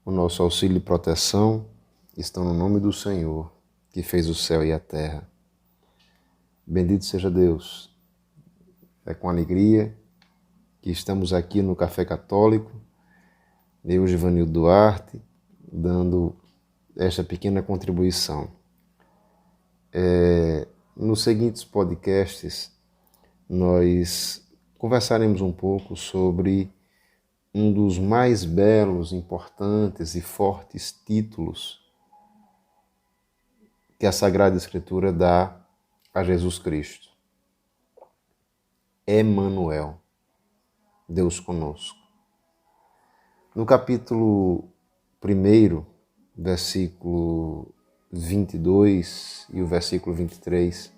O nosso auxílio e proteção estão no nome do Senhor, que fez o céu e a terra. Bendito seja Deus. É com alegria que estamos aqui no Café Católico, eu, Givanildo Duarte, dando esta pequena contribuição. Nos seguintes podcasts, nós conversaremos um pouco sobre um dos mais belos, importantes e fortes títulos que a Sagrada Escritura dá a Jesus Cristo. Emanuel, Deus conosco. No capítulo 1, versículo 22 e o versículo 23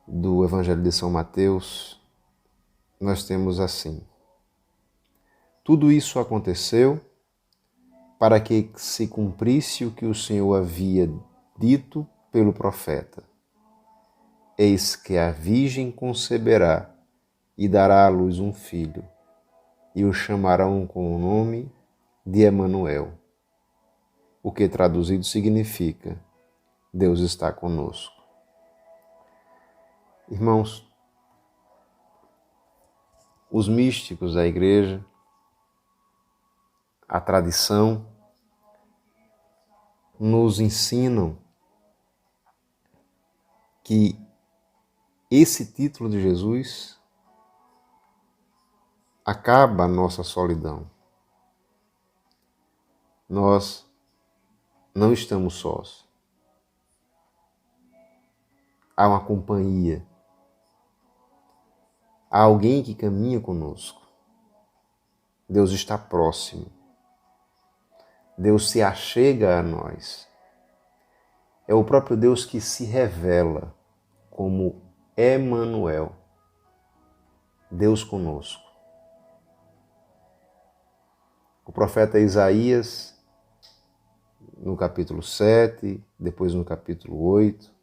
do Evangelho de São Mateus, nós temos assim: tudo isso aconteceu para que se cumprisse o que o Senhor havia dito pelo profeta. Eis que a virgem conceberá e dará à luz um filho, e o chamarão com o nome de Emanuel, o que traduzido significa Deus está conosco. Irmãos, os místicos da Igreja, a tradição, nos ensinam que esse título de Jesus acaba a nossa solidão. Nós não estamos sós. Há uma companhia. Há alguém que caminha conosco. Deus está próximo. Deus se achega a nós. É o próprio Deus que se revela como Emanuel, Deus conosco. O profeta Isaías, no capítulo 7, depois no capítulo 8,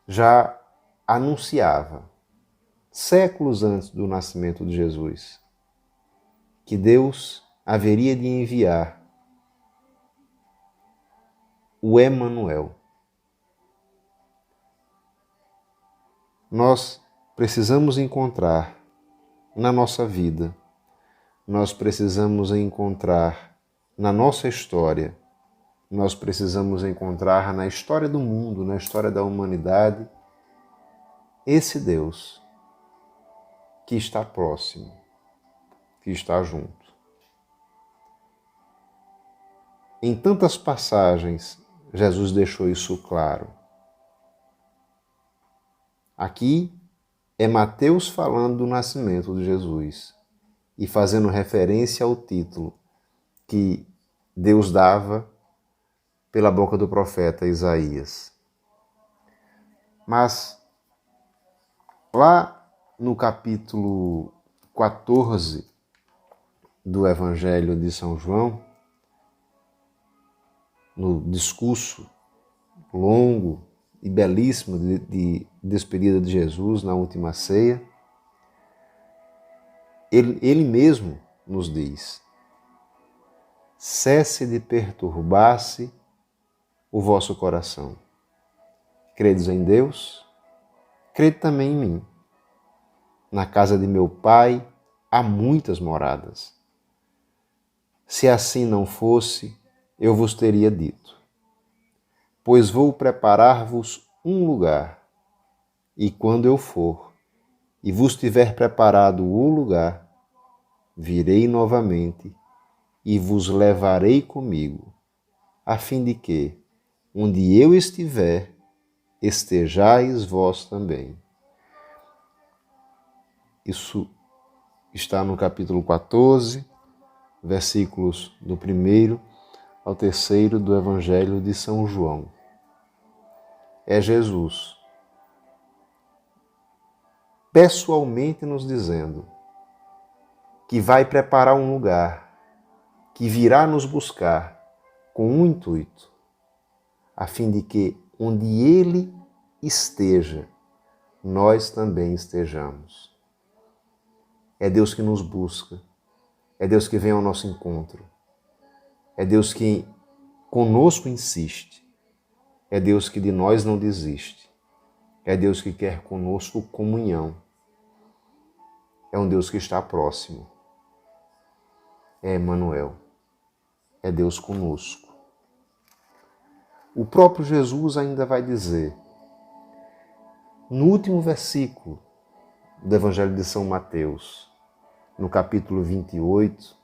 já anunciava, séculos antes do nascimento de Jesus, que Deus haveria de enviar o Emanuel. Nós precisamos encontrar na nossa vida, nós precisamos encontrar na nossa história, nós precisamos encontrar na história do mundo, na história da humanidade, esse Deus que está próximo, que está junto. Em tantas passagens, Jesus deixou isso claro. Aqui é Mateus falando do nascimento de Jesus e fazendo referência ao título que Deus dava pela boca do profeta Isaías. Mas lá no capítulo 14 do Evangelho de São João, no discurso longo e belíssimo de despedida de Jesus na última ceia, ele mesmo nos diz: cesse de perturbar-se o vosso coração. Credes em Deus? Crede também em mim. Na casa de meu Pai há muitas moradas. Se assim não fosse, eu vos teria dito: pois vou preparar-vos um lugar, e quando eu for e vos tiver preparado o lugar, virei novamente e vos levarei comigo, a fim de que, onde eu estiver, estejais vós também. Isso está no capítulo 14, versículos do 1º ao 3º do Evangelho de São João. É Jesus pessoalmente nos dizendo que vai preparar um lugar, que virá nos buscar com um intuito, a fim de que onde Ele esteja, nós também estejamos. É Deus que nos busca, é Deus que vem ao nosso encontro, É Deus que conosco insiste. É Deus que de nós não desiste. É Deus que quer conosco comunhão. É um Deus que está próximo. É Emmanuel. É Deus conosco. O próprio Jesus ainda vai dizer, no último versículo do Evangelho de São Mateus, no capítulo 28,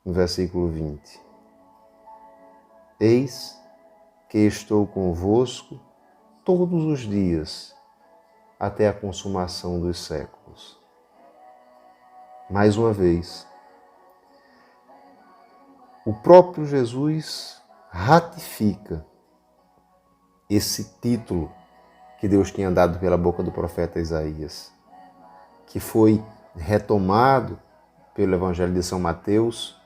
no versículo 20. Eis que estou convosco todos os dias, até a consumação dos séculos. Mais uma vez, o próprio Jesus ratifica esse título que Deus tinha dado pela boca do profeta Isaías, que foi retomado pelo Evangelho de São Mateus,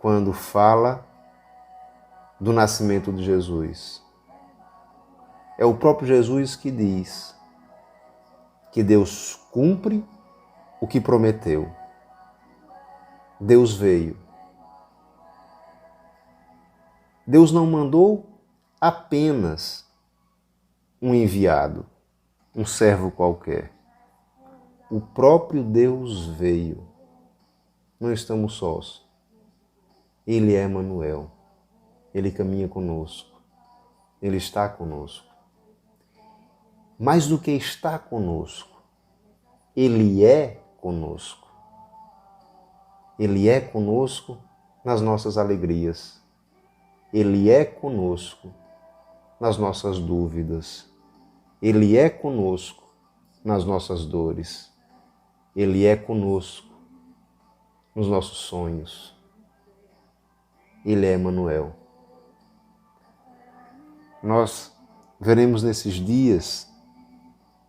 quando fala do nascimento de Jesus. É o próprio Jesus que diz que Deus cumpre o que prometeu. Deus veio. Deus não mandou apenas um enviado, um servo qualquer. O próprio Deus veio. Não estamos sós. Ele é Emmanuel. Ele caminha conosco. Ele está conosco. Mais do que está conosco, Ele é conosco. Ele é conosco nas nossas alegrias. Ele é conosco nas nossas dúvidas. Ele é conosco nas nossas dores. Ele é conosco nos nossos sonhos. Ele é Emmanuel. Nós veremos nesses dias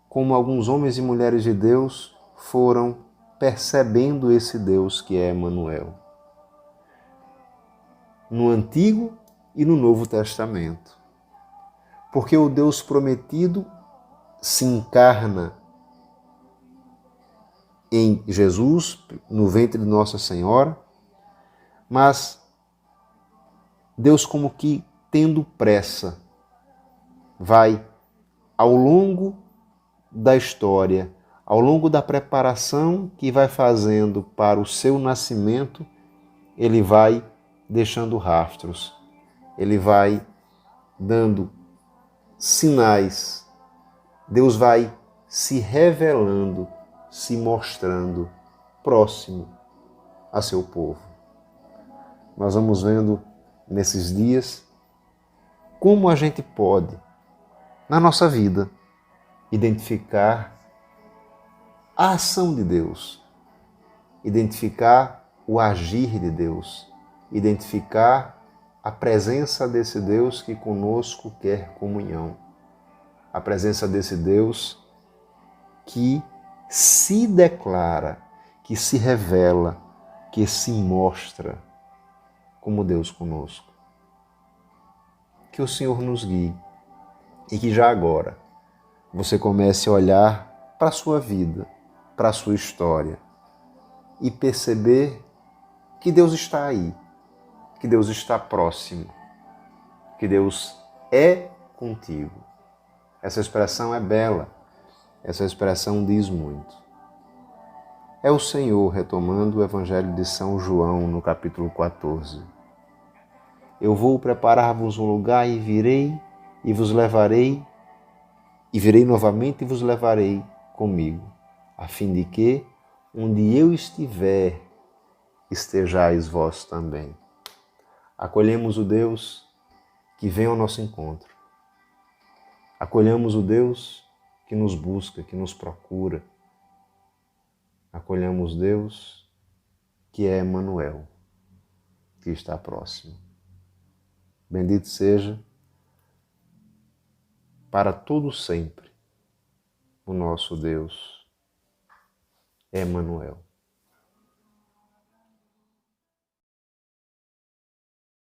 como alguns homens e mulheres de Deus foram percebendo esse Deus que é Emmanuel. No Antigo e no Novo Testamento. Porque o Deus prometido se encarna em Jesus, no ventre de Nossa Senhora, mas Deus como que tendo pressa, vai ao longo da história, ao longo da preparação que vai fazendo para o seu nascimento, ele vai deixando rastros, ele vai dando sinais, Deus vai se revelando, se mostrando próximo a seu povo. Nós vamos vendo nesses dias como a gente pode, na nossa vida, identificar a ação de Deus, identificar o agir de Deus, identificar a presença desse Deus que conosco quer comunhão, a presença desse Deus que se declara, que se revela, que se mostra como Deus conosco. Que o Senhor nos guie e que já agora você comece a olhar para a sua vida, para a sua história e perceber que Deus está aí, que Deus está próximo, que Deus é contigo. Essa expressão é bela, essa expressão diz muito. É o Senhor retomando o Evangelho de São João no capítulo 14. Eu vou preparar-vos um lugar e virei e vos levarei, e virei novamente e vos levarei comigo, a fim de que, onde eu estiver, estejais vós também. Acolhemos o Deus que vem ao nosso encontro. Acolhamos o Deus que nos busca, que nos procura. Acolhamos Deus que é Emmanuel, que está próximo. Bendito seja para todo sempre o nosso Deus, Emmanuel.